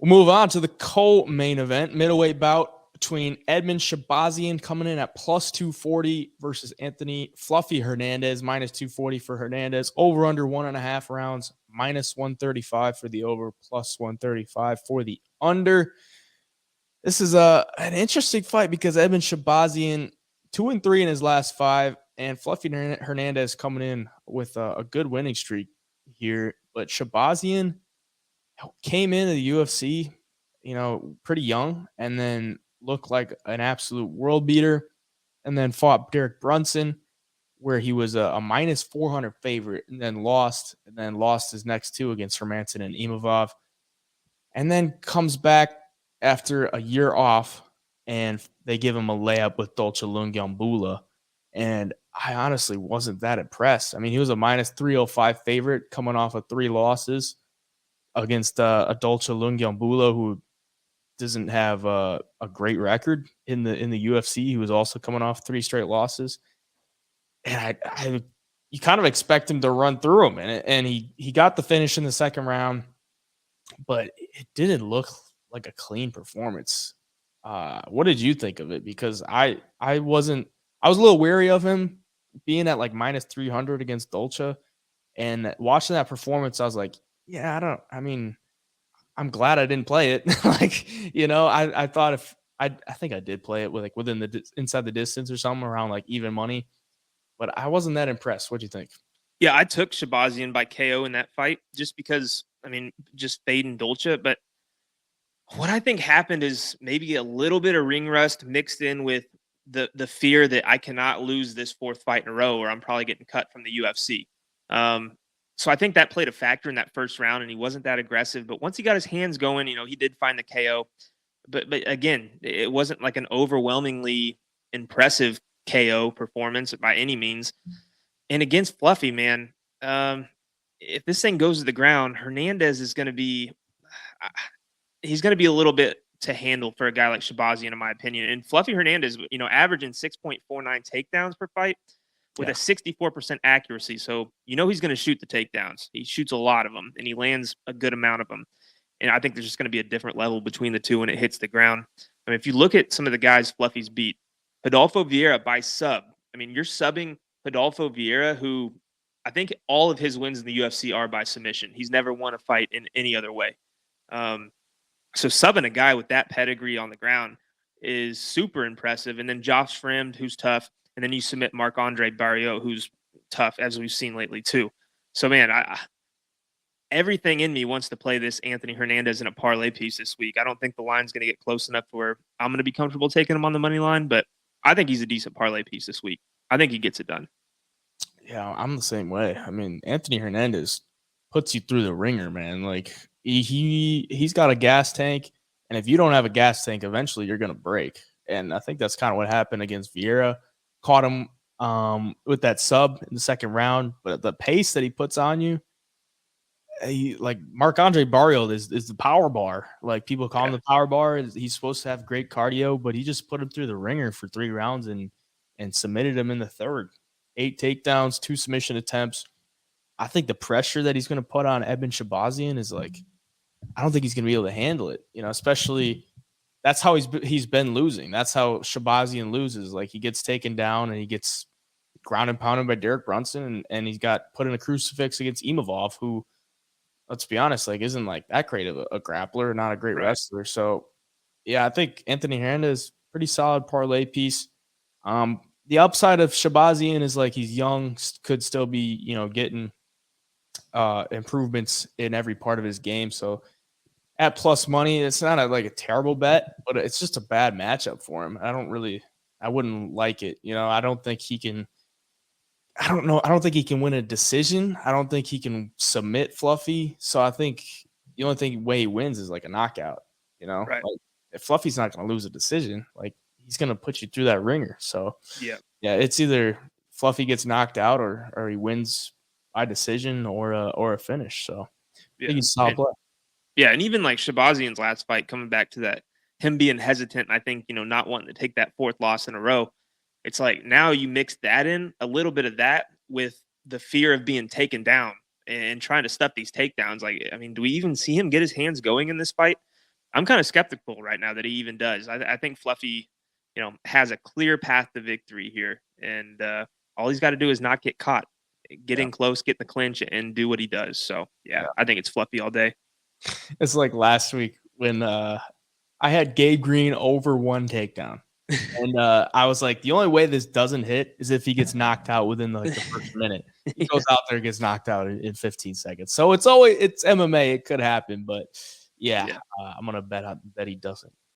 We'll move on to the co-main event, middleweight bout between Edmen Shahbazyan coming in at plus 240 versus Anthony Fluffy Hernandez, minus 240 for Hernandez. Over under 1.5 rounds, minus 135 for the over, plus 135 for the under. This is an interesting fight because Edmen Shahbazyan 2-3 in his last 5, and Fluffy Hernandez coming in with a good winning streak here. But Shahbazyan came into the UFC, pretty young, and then looked like an absolute world beater, and then fought Derek Brunson, where he was a minus 400 favorite, and then lost his next 2 against Hermanson and Imavov, and then comes back after a year off, and they give him a layup with Dolce Lungiambula, and I honestly wasn't that impressed. I mean, he was a minus 305 favorite coming off of 3 losses against a Dolce Lungiambula, who doesn't have a great record in the UFC. He was also coming off 3 straight losses, and you kind of expect him to run through him, and he got the finish in the second round, but it didn't look like a clean performance. What did you think of it? Because I was a little wary of him being at like minus 300 against Dolce, and watching that performance, I was like, yeah, I'm glad I didn't play it. I thought I think I did play it with like within inside the distance or something around like even money, but I wasn't that impressed. What'd you think? Yeah, I took Shahbazyan by KO in that fight just because, just fading Dolce. But what I think happened is maybe a little bit of ring rust mixed in with the fear that I cannot lose this 4th fight in a row or I'm probably getting cut from the UFC. So I think that played a factor in that first round, and he wasn't that aggressive. But once he got his hands going, he did find the KO. But again, it wasn't like an overwhelmingly impressive KO performance by any means. And against Fluffy, man, if this thing goes to the ground, Hernandez is going to be he's going to be a little bit to handle for a guy like Shahbazyan, in my opinion. And Fluffy Hernandez, averaging 6.49 takedowns per fight with a 64% accuracy. So, he's going to shoot the takedowns. He shoots a lot of them, and he lands a good amount of them. And I think there's just going to be a different level between the two when it hits the ground. I mean, if you look at some of the guys Fluffy's beat, Rodolfo Vieira by sub. I mean, you're subbing Rodolfo Vieira, who I think all of his wins in the UFC are by submission. He's never won a fight in any other way. So subbing a guy with that pedigree on the ground is super impressive. And then Josh Fremd, who's tough. And then you submit Marc-Andre Barriault, who's tough, as we've seen lately too. So, man, everything in me wants to play this Anthony Hernandez in a parlay piece this week. I don't think the line's going to get close enough to where I'm going to be comfortable taking him on the money line, but I think he's a decent parlay piece this week. I think he gets it done. Yeah, I'm the same way. I mean, Anthony Hernandez puts you through the ringer, man. Like he's got a gas tank, and if you don't have a gas tank, eventually you're going to break. And I think that's kind of what happened against Vieira. Caught him with that sub in the second round, but the pace that he puts on you, like Marc-Andre Barriault is the power bar. Like people call him the power bar. He's supposed to have great cardio, but he just put him through the ringer for 3 rounds and submitted him in the third. 8 takedowns, 2 submission attempts. I think the pressure that he's going to put on Edmen Shahbazyan is like, I don't think he's going to be able to handle it. Especially that's how he's been losing. That's how Shahbazyan loses. Like he gets taken down and he gets ground and pounded by Derek Brunson, and he's got put in a crucifix against Imavov, who, let's be honest, like isn't like that great of a grappler, not a great wrestler. So yeah, I think Anthony Hernandez, pretty solid parlay piece. The upside of Shahbazyan is like he's young, could still be, getting improvements in every part of his game. So at plus money, it's not a terrible bet, but it's just a bad matchup for him. I wouldn't like it. I don't think he can. I don't think he can win a decision. I don't think he can submit Fluffy. So I think the only way he wins is like a knockout. Right. Like if Fluffy's not going to lose a decision, like he's going to put you through that ringer. So yeah, it's either Fluffy gets knocked out or he wins by decision or a finish. So I think he's a solid play. Yeah, and even like Shahbazyan's last fight, coming back to that, him being hesitant, I think, not wanting to take that 4th loss in a row. It's like now you mix that in, a little bit of that with the fear of being taken down and trying to stuff these takedowns. Like, I mean, do we even see him get his hands going in this fight? I'm kind of skeptical right now that he even does. I think Fluffy, has a clear path to victory here, and all he's got to do is not get caught, get in close, get in the clinch, and do what he does. So yeah, I think it's Fluffy all day. It's like last week when I had Gabe Green over 1 takedown. And I was like, the only way this doesn't hit is if he gets knocked out within the first minute. He goes out there and gets knocked out in 15 seconds. So it's MMA. It could happen, but I'm gonna bet he doesn't.